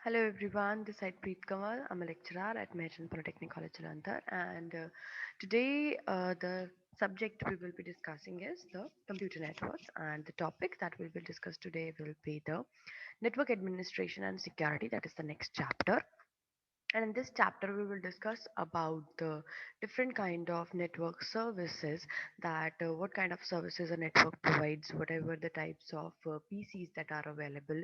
Hello everyone, this is Preet Kamal. I'm a lecturer at Mehran Polytechnic College Jalandhar, and today the subject we will be discussing is the computer networks, and the topic that we will discuss today will be the network administration and security. That is the next chapter. And in this chapter, we will discuss about the different kind of network services that what kind of services a network provides, whatever the types of PCs that are available,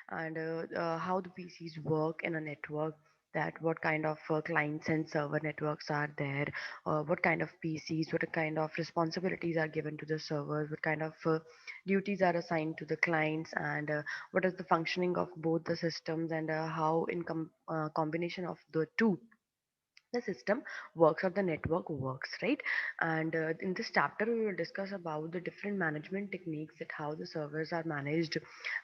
and how the PCs work in a network. That what kind of clients and server networks are there, what kind of PCs, what kind of responsibilities are given to the servers, what kind of duties are assigned to the clients, and what is the functioning of both the systems, and how in combination of the two the system works or the network works, right? And in this chapter we will discuss about the different management techniques, that how the servers are managed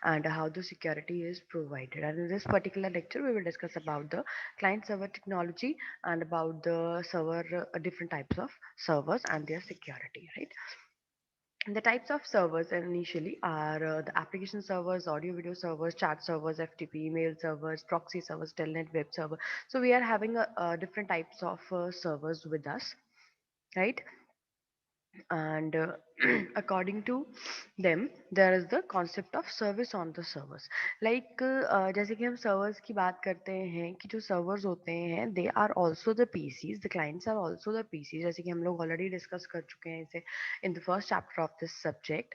and how the security is provided. And in this particular lecture we will discuss about the client server technology and about the server different types of servers and their security, right? The types of servers initially are the application servers, audio video servers, chat servers, FTP, email servers, proxy servers, telnet, web server. So we are having different types of servers with us, right? And according to them, there is the concept of service on the servers. Like जैसे कि हम servers की बात करते हैं कि जो servers होते हैं they are also the PCs, the clients are also the PCs, जैसे कि हम लोग already discuss कर चुके हैं इसे in the first chapter of this subject,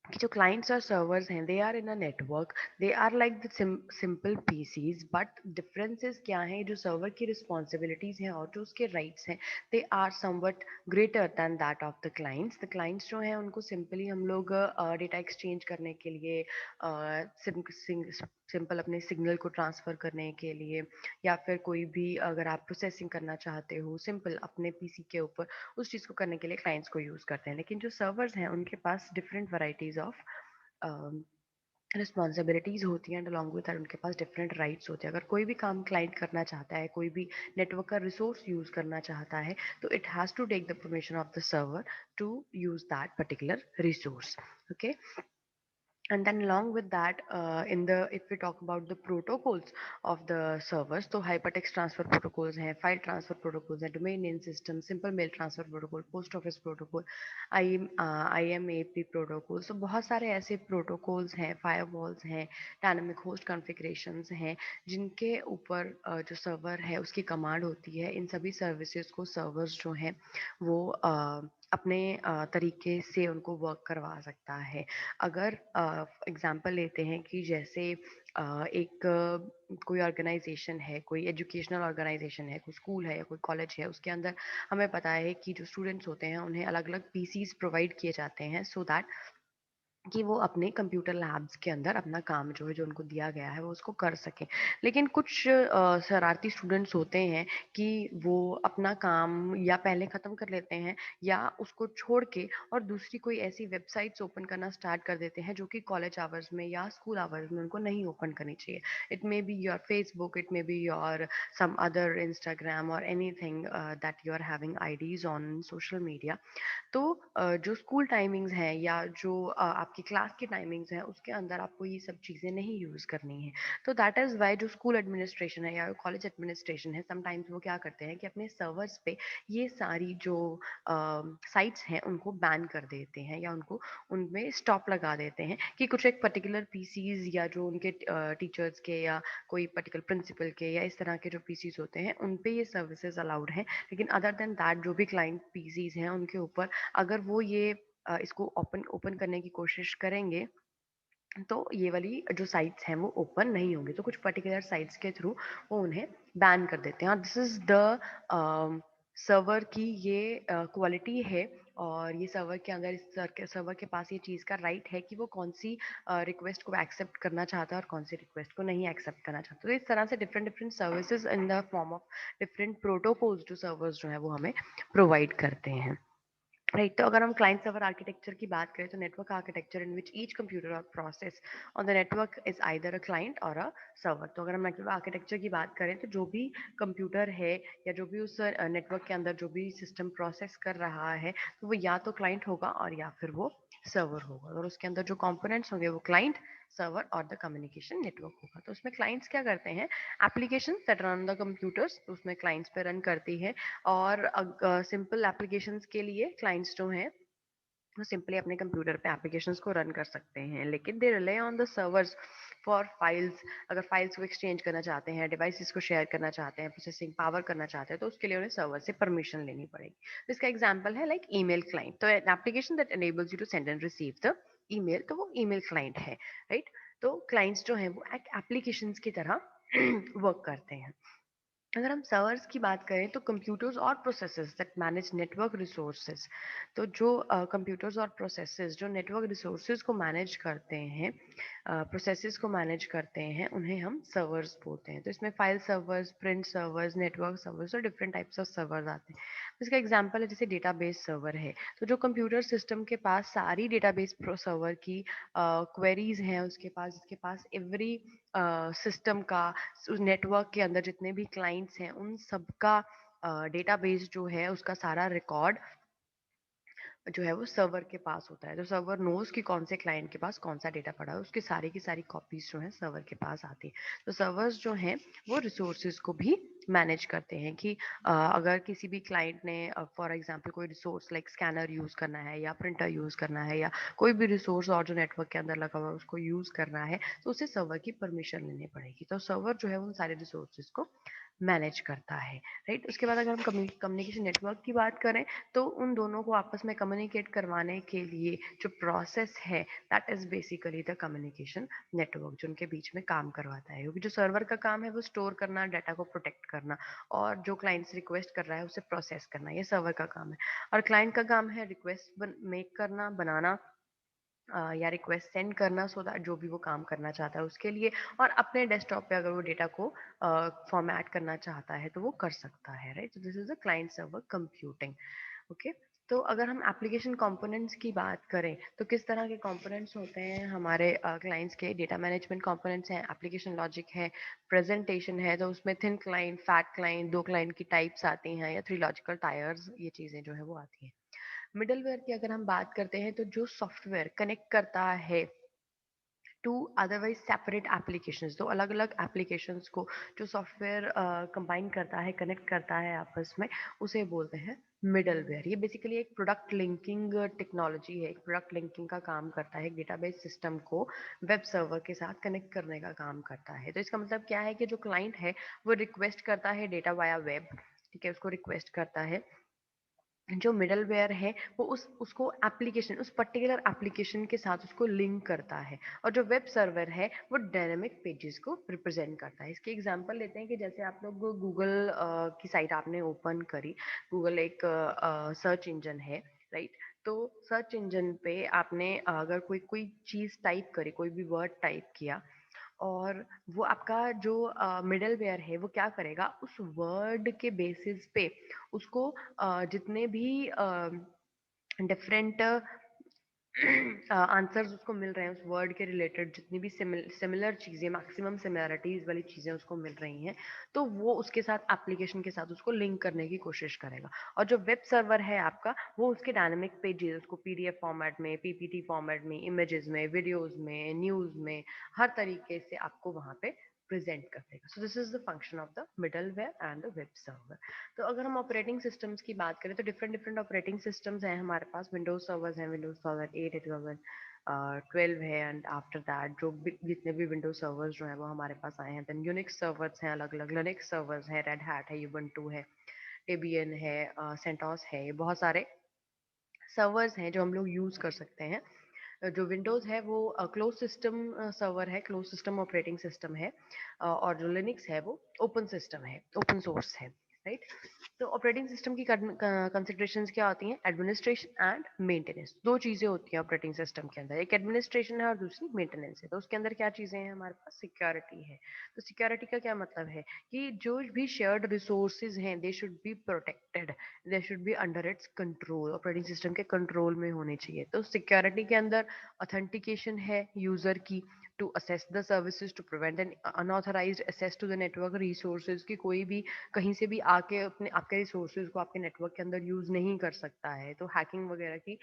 कि जो clients और servers हैं they are in a network, they are like the simple PCs, but differences क्या हैं, जो server की responsibilities हैं और जो उसके rights हैं they are somewhat greater than that of the clients. The clients जो हैं उनको simply हम लोग data exchange करने के लिए सिंपल अपने सिग्नल को ट्रांसफर करने के लिए, या फिर कोई भी अगर आप प्रोसेसिंग करना चाहते हो सिंपल अपने पीसी के ऊपर, उस चीज़ को करने के लिए क्लाइंट्स को यूज़ करते हैं। लेकिन जो सर्वर्स हैं उनके पास डिफरेंट वैरायटीज ऑफ रिस्पॉन्सिबिलिटीज होती हैं, एंड अलॉन्ग विद दैट उनके पास डिफरेंट राइट्स होते हैं। अगर कोई भी काम क्लाइंट करना चाहता है, कोई भी नेटवर्क का रिसोर्स यूज करना चाहता है, तो it has to take the permission of the server to use that particular resource. Okay, and then along with that in the if we talk about the protocols of the servers, so hypertext transfer protocols hai, file transfer protocols hai, domain name system, simple mail transfer protocol, post office protocol, IMAP protocol. So बहुत सारे ऐसे protocols हैं, firewalls हैं, dynamic host configurations हैं, जिनके ऊपर जो server है उसकी कमांड होती है। इन सभी सर्विसेज को सर्वर्स जो हैं वो अपने तरीके से उनको वर्क करवा सकता है। अगर एग्जांपल लेते हैं कि जैसे एक कोई ऑर्गेनाइजेशन है, कोई एजुकेशनल ऑर्गेनाइजेशन है, कोई स्कूल है या कोई कॉलेज है, उसके अंदर हमें पता है कि जो स्टूडेंट्स होते हैं उन्हें अलग अलग पीसीज प्रोवाइड किए जाते हैं, सो दैट कि वो अपने कंप्यूटर लैब्स के अंदर अपना काम जो है जो उनको दिया गया है वो उसको कर सकें। लेकिन कुछ शरारती स्टूडेंट्स होते हैं कि वो अपना काम या पहले ख़त्म कर लेते हैं या उसको छोड़ के और दूसरी कोई ऐसी वेबसाइट्स ओपन करना स्टार्ट कर देते हैं जो कि कॉलेज आवर्स में या स्कूल आवर्स में उनको नहीं ओपन करनी चाहिए। It may be your Facebook, it may be your some other Instagram or anything that you are having IDs on social media. तो जो स्कूल टाइमिंग्स हैं या जो आपकी क्लास की टाइमिंग्स हैं उसके अंदर आपको ये सब चीज़ें नहीं यूज़ करनी है। तो दैट इज़ वाई जो स्कूल एडमिनिस्ट्रेशन है या कॉलेज एडमिनिस्ट्रेशन है समटाइम्स वो क्या करते हैं कि अपने सर्वर्स पे ये सारी जो साइट्स हैं उनको बैन कर देते हैं या उनको उनमें स्टॉप लगा देते हैं कि कुछ एक पर्टिकुलर पीसीज या जो उनके टीचर्स के या कोई पर्टिकुलर प्रिंसिपल के या इस तरह के जो पीसीज होते हैं उन पे ये सर्विसेज अलाउड हैं। लेकिन अदर देन दैट जो भी क्लाइंट पीसीज हैं उनके ऊपर अगर वो ये इसको ओपन ओपन करने की कोशिश करेंगे तो ये वाली जो साइट्स हैं वो ओपन नहीं होंगी, तो कुछ पर्टिकुलर साइट्स के थ्रू वो उन्हें बैन कर देते हैं। और दिस इज द सर्वर की ये क्वालिटी है, और ये सर्वर के अंदर इस सर्वर के पास ये चीज़ का राइट है कि वो कौन सी रिक्वेस्ट को एक्सेप्ट करना चाहता है और कौन सी रिक्वेस्ट को नहीं एक्सेप्ट करना चाहता। तो इस तरह से different different services in the form of different protocols जो सर्वर्स जो है वो हमें प्रोवाइड करते हैं, राइट। तो अगर हम क्लाइंट सर्वर आर्किटेक्चर की बात करें तो network architecture in which each computer or process on the network is either a client or a server. तो अगर हम नेटवर्क आर्किटेक्चर की बात करें तो जो भी कंप्यूटर है या जो भी उस नेटवर्क के अंदर जो भी सिस्टम प्रोसेस कर रहा है तो वो या तो क्लाइंट होगा और या फिर वो सर्वर होगा, और उसके अंदर जो कंपोनेंट्स होंगे वो क्लाइंट, सर्वर और द कम्युनिकेशन नेटवर्क होगा। तो उसमें क्लाइंट्स क्या करते हैं, application that run the computers, तो उसमें क्लाइंट्स पे रन करती है। और सिंपल एप्लीकेशंस के लिए क्लाइंट्स जो हैं वो सिंपली अपने कंप्यूटर पे एप्लीकेशंस को रन कर सकते हैं, लेकिन they rely on the servers for files. अगर फाइल्स को एक्सचेंज करना चाहते हैं, डिवाइसेस को शेयर करना चाहते हैं, प्रोसेसिंग पावर करना चाहते हैं, तो उसके लिए उन्हें सर्वर से परमिशन लेनी पड़ेगी। तो इसका एग्जांपल है लाइक ईमेल क्लाइंट। तो an application that enables you to send and receive the email, तो वो ईमेल क्लाइंट है, राइट। तो क्लाइंट्स जो हैं वो एक एप्लीकेशंस की तरह वर्क करते हैं। अगर हम सर्वर्स की बात करें तो कंप्यूटर्स और processes that manage network resources. तो जो कंप्यूटर्स और प्रोसेसेस जो नेटवर्क रिसोर्सेज को मैनेज करते हैं, प्रोसेसेस को मैनेज करते हैं, उन्हें हम सर्वर्स बोलते हैं। तो इसमें file servers, print servers, network servers और डिफरेंट टाइप्स ऑफ सर्वर्स आते हैं। तो इसका एग्जांपल है जैसे डेटाबेस सर्वर है, तो जो कंप्यूटर सिस्टम के पास सारी डेटाबेस सर्वर की क्वेरीज हैं, उसके पास एवरी सिस्टम का, उस नेटवर्क के अंदर जितने भी क्लाइंट्स हैं उन सबका डेटाबेस जो है उसका सारा रिकॉर्ड जो है वो सर्वर के पास होता है। तो सर्वर नोज कि कौन से क्लाइंट के पास कौन सा डेटा पड़ा है, उसकी सारी की सारी कॉपीज जो है सर्वर के पास आती है। तो सर्वर्स जो हैं वो रिसोर्सेज को भी मैनेज करते हैं कि अगर किसी भी क्लाइंट ने फॉर एग्जांपल कोई रिसोर्स लाइक स्कैनर यूज करना है या प्रिंटर यूज करना है या कोई भी रिसोर्स और जो नेटवर्क के अंदर लगा हुआ है उसको यूज करना है, तो उसे सर्वर की परमिशन लेनी पड़ेगी। तो सर्वर जो है उन सारे रिसोर्सेज को मैनेज करता है, राइट। उसके बाद अगर हम कम्युनिकेशन नेटवर्क की बात करें, तो उन दोनों को आपस में कम्युनिकेट करवाने के लिए जो प्रोसेस है that is basically the communication network, जो उनके बीच में काम करवाता है। क्योंकि जो सर्वर का काम है वो स्टोर करना, डाटा को प्रोटेक्ट करना, और जो क्लाइंट्स रिक्वेस्ट कर रहा है उसे प्रोसेस करना, ये सर्वर का काम है। और क्लाइंट का काम है रिक्वेस्ट मेक करना, बनाना, या रिक्वेस्ट सेंड करना, सो दैट जो भी वो काम करना चाहता है उसके लिए, और अपने डेस्कटॉप पे अगर वो डेटा को फॉर्मेट करना चाहता है तो वो कर सकता है, right. This is the client server computing. Okay. तो अगर हम एप्लीकेशन कंपोनेंट्स की बात करें तो किस तरह के कंपोनेंट्स होते हैं हमारे क्लाइंट्स के, डेटा मैनेजमेंट कंपोनेंट्स हैं, एप्लीकेशन लॉजिक है, प्रेजेंटेशन है, तो उसमें थिन क्लाइंट, फैट क्लाइंट, दो क्लाइंट की टाइप्स आती हैं, या थ्री लॉजिकल टायर्स, ये चीज़ें जो है वो आती हैं। मिडलवेयर की अगर हम बात करते हैं तो जो सॉफ्टवेयर कनेक्ट करता है टू अदरवाइज सेपरेट एप्लीकेशंस, तो अलग अलग एप्लीकेशंस को जो सॉफ्टवेयर कंबाइन करता है, कनेक्ट करता है आपस में, उसे बोलते हैं मिडलवेयर। ये बेसिकली एक प्रोडक्ट लिंकिंग टेक्नोलॉजी है, एक प्रोडक्ट लिंकिंग का काम करता है, एक डेटाबेस सिस्टम को वेब सर्वर के साथ कनेक्ट करने का काम करता है। तो इसका मतलब क्या है कि जो क्लाइंट है वो रिक्वेस्ट करता है डेटा वाया वेब, ठीक है, उसको रिक्वेस्ट करता है। जो मिडलवेयर है वो उसको एप्लीकेशन, उस पर्टिकुलर एप्लीकेशन के साथ उसको लिंक करता है। और जो वेब सर्वर है वो डायनेमिक पेजेस को रिप्रेजेंट करता है। इसके एग्जांपल लेते हैं कि जैसे आप लोग गूगल की साइट आपने ओपन करी, गूगल एक सर्च इंजन है, राइट। तो सर्च इंजन पे आपने अगर कोई कोई चीज़ टाइप करी, कोई भी वर्ड टाइप किया, और वो आपका जो मिडलवेयर है वो क्या करेगा, उस वर्ड के बेसिस पे उसको जितने भी डिफरेंट आंसर्स उसको मिल रहे हैं उस वर्ड के रिलेटेड, जितनी भी सिमिलर चीज़ें, मैक्सिमम सिमिलरिटीज वाली चीज़ें उसको मिल रही हैं, तो वो उसके साथ एप्लीकेशन के साथ उसको लिंक करने की कोशिश करेगा। और जो वेब सर्वर है आपका, वो उसके डायनेमिक पेजेस उसको पीडीएफ फॉर्मेट में, पीपीटी फॉर्मेट में, इमेजेस में, वीडियोस में, न्यूज़ में, हर तरीके से आपको वहाँ पे प्रेजेंट कर देगा। So this is the function of the middleware and the web server. तो अगर हम ऑपरेटिंग सिस्टम्स की बात करें तो डिफरेंट डिफरेंट ऑपरेटिंग सिस्टम्स हैं हमारे पास। विंडोज सर्वर्स हैं, विंडोज 2008 2012 है, एंड आफ्टर दैट जो जितने भी विंडोज सर्वर्स जो हैं वो हमारे पास आए हैं। देन यूनिक्स सर्वर्स हैं, अलग अलग लिनक्स सर्वर्स हैं, रेड हैट है, यूबंटू है, डेबियन है, सेंटोस है, ये बहुत सारे सर्वर्स हैं जो हम लोग यूज कर सकते हैं। जो विंडोज़ है वो क्लोज सिस्टम सर्वर है, क्लोज सिस्टम ऑपरेटिंग सिस्टम है, और जो लिनक्स है वो ओपन सिस्टम है, ओपन सोर्स है, राइट। तो ऑपरेटिंग सिस्टम की कंसिडरेशंस क्या होती हैं, एडमिनिस्ट्रेशन एंड मेंटेनेंस, दो चीज़ें होती हैं ऑपरेटिंग सिस्टम के अंदर, एक एडमिनिस्ट्रेशन है और दूसरी मेंटेनेंस है। तो उसके अंदर क्या चीज़ें हैं हमारे पास, सिक्योरिटी है। तो सिक्योरिटी का क्या मतलब है कि जो भी शेयर्ड रिसोर्सेज हैं they should be protected, they should be under its control, operating system के कंट्रोल में होने चाहिए। तो सिक्योरिटी के अंदर ऑथेंटिकेशन है यूजर की, to assess the services, to prevent an unauthorized access to the network resources, कि कोई भी कहीं से भी आके अपने आपके रिसोर्सेज को आपके नेटवर्क के अंदर यूज नहीं कर सकता है, तो हैकिंग वगैरह की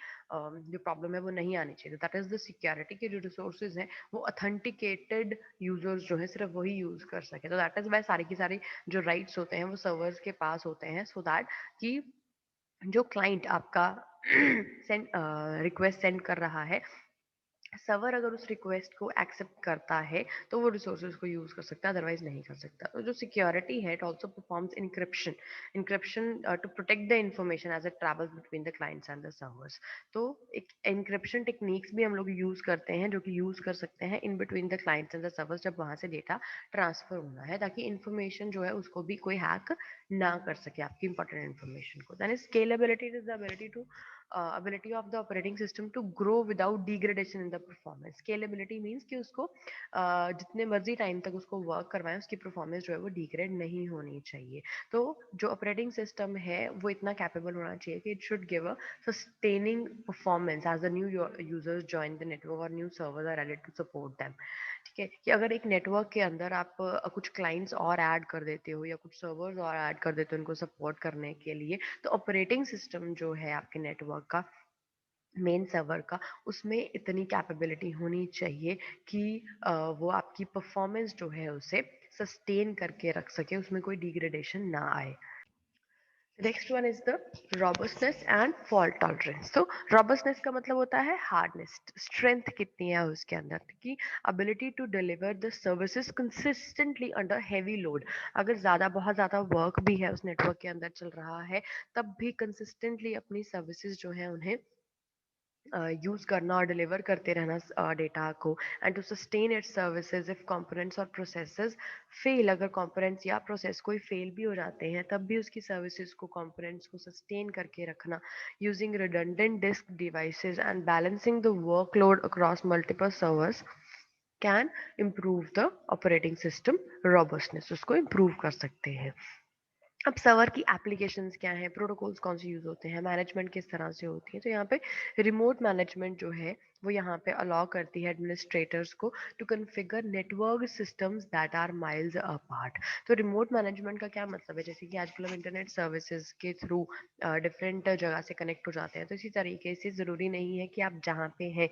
जो प्रॉब्लम है वो नहीं आनी चाहिए। दैट इज द सिक्योरिटी के जो रिसोर्सेज हैं वो ऑथेंटिकेटेड यूजर्स जो है सिर्फ वही यूज कर सके। तो दैट इज वाई सारी की सारी जो राइट्स होते हैं वो सर्वर्स के पास होते हैं, सो दैट कि जो क्लाइंट आपका सेंड रिक्वेस्ट सेंड कर रहा है, सर्वर अगर उस रिक्वेस्ट को एक्सेप्ट करता है तो वो रिसोर्सेज को यूज कर सकता है, अदरवाइज नहीं कर सकता। तो जो सिक्योरिटी है, it also performs encryption encryption to protect the information as it travels between the clients and the servers. तो एक इनक्रिप्शन टेक्निक्स भी हम लोग यूज करते हैं, जो कि यूज कर सकते हैं in between the clients and the servers, जब वहां से डेटा ट्रांसफर होना है, ताकि इन्फॉर्मेशन जो है उसको भी कोई हैक ना कर सके, आपकी इंपॉर्टेंट इन्फॉर्मेशन को। Then scalability is the ability of the operating system to grow without degradation in the performance. Scalability means कि उसको जितने मर्जी टाइम तक उसको वर्क करवाएं, उसकी परफॉर्मेंस जो है वो डिग्रेड नहीं होनी चाहिए। तो जो ऑपरेटिंग सिस्टम है वो इतना कैपेबल होना चाहिए कि it should give a sustaining performance as the new users join the network और new servers are added to support them. ठीक है, कि अगर एक नेटवर्क के अंदर आप कुछ क्लाइंट्स और ऐड कर देते हो या कुछ सर्वर्स और ऐड कर देते हो उनको सपोर्ट करने के लिए, तो ऑपरेटिंग सिस्टम जो है आपके नेटवर्क का, मेन सर्वर का, उसमें इतनी कैपेबिलिटी होनी चाहिए कि वो आपकी परफॉर्मेंस जो है उसे सस्टेन करके रख सके, उसमें कोई डिग्रेडेशन ना आए। Next one is the robustness and fault tolerance. तो रॉबस्टनेस का मतलब होता है हार्डनेस, स्ट्रेंथ कितनी है उसके अंदर की, ability to deliver the services consistently under heavy load. अगर बहुत ज्यादा वर्क भी है उस नेटवर्क के अंदर चल रहा है, तब भी कंसिस्टेंटली अपनी सर्विसेज जो है उन्हें यूज करना और डिलीवर करते रहना डेटा को, and to sustain its services if components और प्रोसेसेस फेल। अगर कंपोनेंट्स या प्रोसेस कोई फेल भी हो जाते हैं तब भी उसकी सर्विसेज को, कंपोनेंट्स को सस्टेन करके रखना, using redundant disk devices and balancing the workload across multiple servers can improve the operating system robustness, उसको इम्प्रूव कर सकते हैं। अब सर्वर की एप्लीकेशंस क्या हैं, प्रोटोकॉल्स कौन से यूज होते हैं, मैनेजमेंट किस तरह से होती है, तो यहाँ पे रिमोट मैनेजमेंट जो है वो यहाँ पे अलाउ करती है एडमिनिस्ट्रेटर्स को to configure network systems that are miles apart. तो रिमोट मैनेजमेंट का क्या मतलब है, जैसे कि आजकल हम इंटरनेट सर्विसेज के थ्रू डिफरेंट जगह से कनेक्ट हो जाते हैं, तो इसी तरीके से ज़रूरी नहीं है कि आप जहाँ पे हैं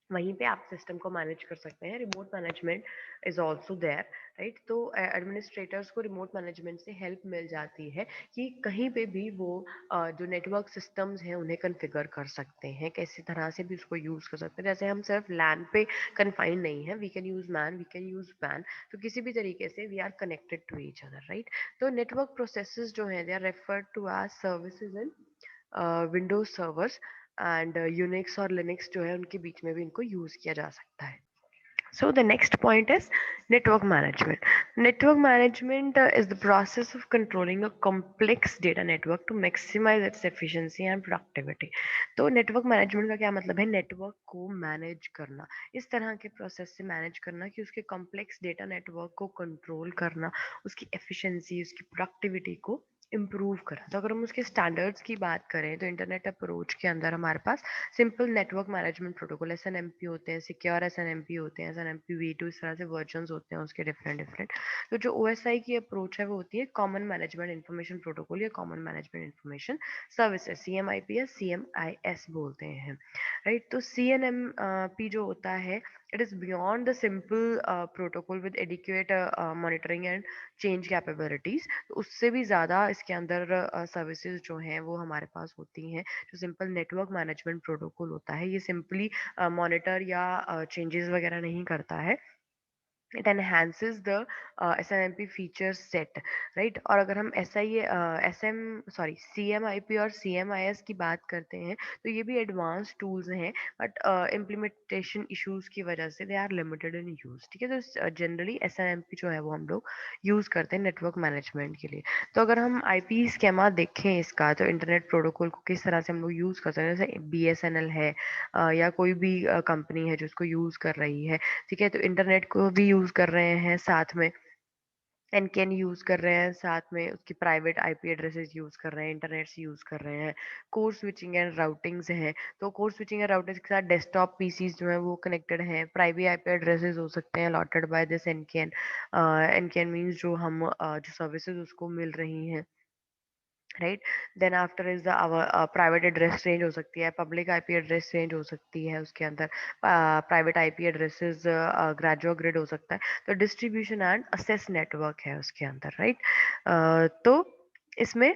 वहीं पे आप सिस्टम को मैनेज कर सकते हैं। Remote management is also there, right. तो एडमिनिस्ट्रेटर्स को रिमोट मैनेजमेंट से हेल्प मिल जाती है कि कहीं पे भी वो जो नेटवर्क सिस्टम्स हैं उन्हें कॉन्फ़िगर कर सकते हैं, कैसी तरह से भी उसको यूज़ कर सकते हैं। जैसे हम सिर्फ लैन पे कन्फाइंड नहीं है, we can use MAN, we can use वैन, तो किसी भी तरीके से we are connected to each other, right. तो नेटवर्क प्रोसेसेस जो हैं they are referred to as services in Windows servers, and Unix और लिनक्स जो है उनके बीच में भी इनको यूज किया जा सकता है। So the next point is network management. Network management is the process of controlling a complex data network to maximize its efficiency and productivity. तो नेटवर्क मैनेजमेंट का क्या मतलब है, नेटवर्क को मैनेज करना, इस तरह के प्रोसेस से मैनेज करना कि उसके कॉम्प्लेक्स डेटा नेटवर्क को कंट्रोल करना, उसकी एफिशिएंसी, उसकी प्रोडक्टिविटी को इम्प्रूव करना। तो अगर हम उसके स्टैंडर्ड्स की बात करें तो इंटरनेट अप्रोच के अंदर हमारे पास simple network management protocol SNMP होते हैं, सिक्योर एसएनएमपी होते हैं, एसएनएमपी वी2, इस तरह से वर्जन्स होते हैं उसके डिफरेंट डिफरेंट। तो जो ओएसआई की अप्रोच है वो होती है कॉमन मैनेजमेंट इन्फॉर्मेशन प्रोटोकॉल या कॉमन मैनेजमेंट इन्फॉर्मेशन सर्विसेज, सीएमआईपी या सीएमआईएस बोलते हैं, राइट। तो सीएनएमपी जो होता है, it is beyond the simple protocol with adequate monitoring and change capabilities. तो उससे भी ज़्यादा इसके अंदर सर्विसेज जो हैं वो हमारे पास होती हैं। जो सिंपल नेटवर्क मैनेजमेंट प्रोटोकॉल होता है ये सिंपली मॉनिटर या चेंजेस वगैरह नहीं करता है, it enhances the SNMP feature set, right. और अगर हम सीएमआईपी और सीएमआईएस की बात करते हैं तो ये भी एडवांस टूल्स हैं, बट इम्प्लीमेंटेशन इश्यूज की वजह से they are limited in use, ठीक है। तो जनरली एसएनएमपी जो है वो हम लोग यूज करते हैं नेटवर्क मैनेजमेंट के लिए। तो अगर हम आईपी स्केमा देखें इसका, तो इंटरनेट प्रोटोकॉल को किस तरह से हम लोग यूज कर सकते हैं, जैसे बीएसएनएल है या कोई भी कंपनी है जो इसको यूज कर रही है, ठीक है, तो इंटरनेट को भी यूज कर रहे हैं साथ में, एनकेन यूज़ कर रहे हैं, साथ में उसकी प्राइवेट आईपी एड्रेसेस यूज़ कर रहे हैं, इंटरनेट्स यूज़ कर रहे हैं, कोर स्विचिंग एंड राउटिंग्स हैं। तो कोर स्विचिंग एंड राउटर्स के साथ डेस्कटॉप पीसीज जो हैं वो कनेक्टेड हैं। प्राइवेट आईपी एड्रेसेस हो सकते हैं अलॉटेड बाय दिस एनकेन। एनकेन मीन्स जो हम जो सर्विसेज उसको मिल रही हैं, right. Then after is the our private address range हो सकती है, पब्लिक आईपी एड्रेस रेंज हो सकती है, उसके अंदर private IP addresses gradual grid हो सकता है। तो डिस्ट्रीब्यूशन एंड असेस नेटवर्क है उसके अंदर, राइट। तो इसमें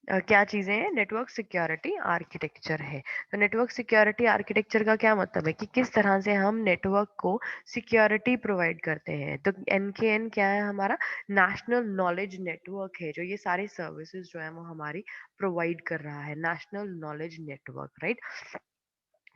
क्या चीजें हैं, नेटवर्क सिक्योरिटी आर्किटेक्चर है। तो नेटवर्क सिक्योरिटी आर्किटेक्चर का क्या मतलब है कि किस तरह से हम नेटवर्क को सिक्योरिटी प्रोवाइड करते हैं। तो एनकेएन क्या है, हमारा नेशनल नॉलेज नेटवर्क है, जो ये सारी सर्विसेज जो है वो हमारी प्रोवाइड कर रहा है, नेशनल नॉलेज नेटवर्क, राइट।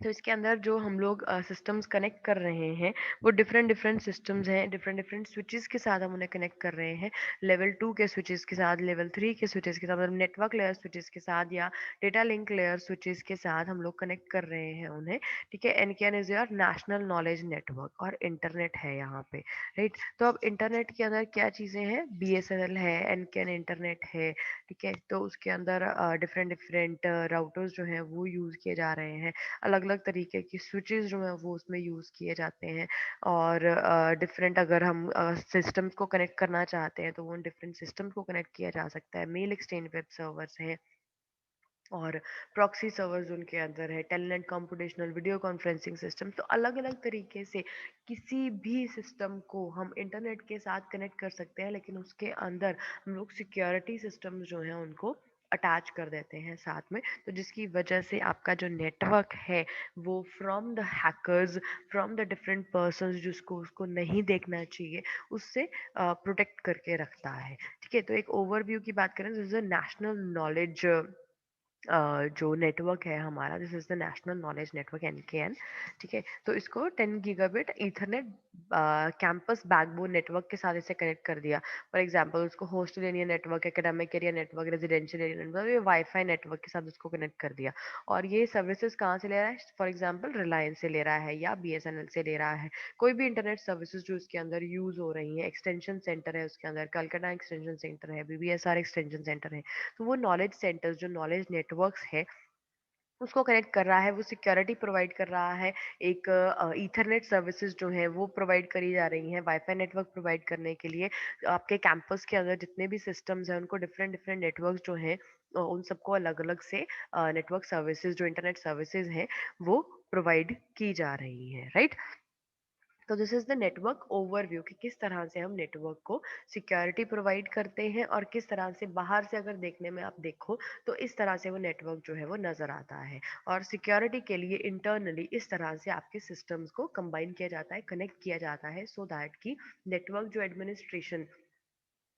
तो इसके अंदर जो हम लोग सिस्टम्स कनेक्ट कर रहे हैं वो डिफरेंट डिफरेंट सिस्टम्स हैं, डिफरेंट डिफरेंट स्विचेस के साथ हम उन्हें कनेक्ट कर रहे हैं। लेवल 2 के स्विचेस के साथ, लेवल 3 के स्विचेस के साथ, मतलब नेटवर्क लेयर स्विचेस के साथ या डेटा लिंक लेयर स्विचेस के साथ हम लोग कनेक्ट कर रहे हैं उन्हें, ठीक है। NKN is your national knowledge network, और इंटरनेट है यहाँ पे, राइट। तो अब इंटरनेट के अंदर क्या चीज़ें हैं, बीएसएनएल है, एनकेएन इंटरनेट है, ठीक है। तो उसके अंदर डिफरेंट डिफरेंट राउटर्स जो हैं वो यूज़ किए जा रहे हैं, अलग-अलग तरीके की स्विचेस जो हैं वो उसमें यूज़ किए जाते हैं। और डिफरेंट अगर हम सिस्टम्स को कनेक्ट करना चाहते हैं तो वो उन डिफरेंट सिस्टम्स को कनेक्ट किया जा सकता है। मेल एक्सचेंज वेब सर्वर्स हैं, और प्रॉक्सी सर्वर्स उनके अंदर है, telnet computational video conferencing system. तो अलग-अलग तरीके से किसी भी सिस्टम को हम इंटरनेट के साथ कनेक्ट कर सकते हैं, लेकिन उसके अंदर हम लोग सिक्योरिटी सिस्टम्स जो हैं उनको अटैच कर देते हैं साथ में। तो जिसकी वजह से आपका जो नेटवर्क है वो from the hackers, from the different persons जिसको उसको नहीं देखना चाहिए, उससे प्रोटेक्ट करके रखता है, ठीक है। तो एक ओवरव्यू की बात करें, this is a national knowledge जो नेटवर्क है हमारा, this is the national knowledge network NKN, ठीक है। तो इसको 10 gigabit ethernet campus backbone network के साथ इसे कनेक्ट कर दिया। फॉर एग्जांपल उसको hostel area network, academic area network, residential area network, ये वाईफाई नेटवर्क के साथ उसको कनेक्ट कर दिया। और ये सर्विसेज कहाँ से ले रहा है, फॉर एग्जांपल रिलायंस से ले रहा है या बीएसएनएल से ले रहा है। कोई भी इंटरनेट सर्विसेज जो इसके अंदर यूज हो रही है, एक्सटेंशन सेंटर है उसके अंदर, कलकत्ता एक्सटेंशन सेंटर है, बीबीएसआर एक्सटेंशन सेंटर है। तो वो नॉलेज सेंटर्स, जो नॉलेज नेटवर्क्स है, उसको कनेक्ट कर रहा है, वो सिक्योरिटी प्रोवाइड कर रहा है। एक ईथरनेट सर्विसेज जो है वो प्रोवाइड करी जा रही हैं वाईफाई नेटवर्क प्रोवाइड करने के लिए। आपके कैंपस के अंदर जितने भी सिस्टम्स हैं उनको डिफरेंट डिफरेंट नेटवर्क जो हैं उन सबको अलग अलग से नेटवर्क सर्विसेज, जो इंटरनेट सर्विसेज हैं, वो प्रोवाइड की जा रही हैं, राइट। तो this is the network overview कि किस तरह से हम नेटवर्क को सिक्योरिटी प्रोवाइड करते हैं, और किस तरह से बाहर से अगर देखने में आप देखो तो इस तरह से वो नेटवर्क जो है वो नजर आता है। और सिक्योरिटी के लिए इंटरनली इस तरह से आपके सिस्टम्स को कंबाइन किया जाता है, कनेक्ट किया जाता है, सो दैट कि नेटवर्क जो एडमिनिस्ट्रेशन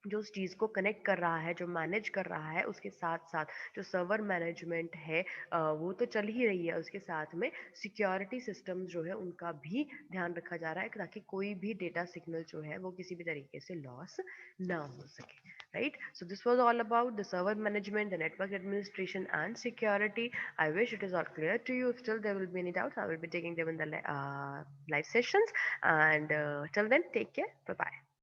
जो उस चीज़ को कनेक्ट कर रहा है, जो मैनेज कर रहा है, उसके साथ साथ जो सर्वर मैनेजमेंट है वो तो चल ही रही है, उसके साथ में सिक्योरिटी सिस्टम जो है उनका भी ध्यान रखा जा रहा है, ताकि कोई भी डेटा सिग्नल जो है वो किसी भी तरीके से लॉस ना हो सके, right. So this was all about the server management, the network administration and security. I wish it is all clear to you. If still there will be any doubts, I will be taking them in the live sessions. And till then, take care. Bye bye.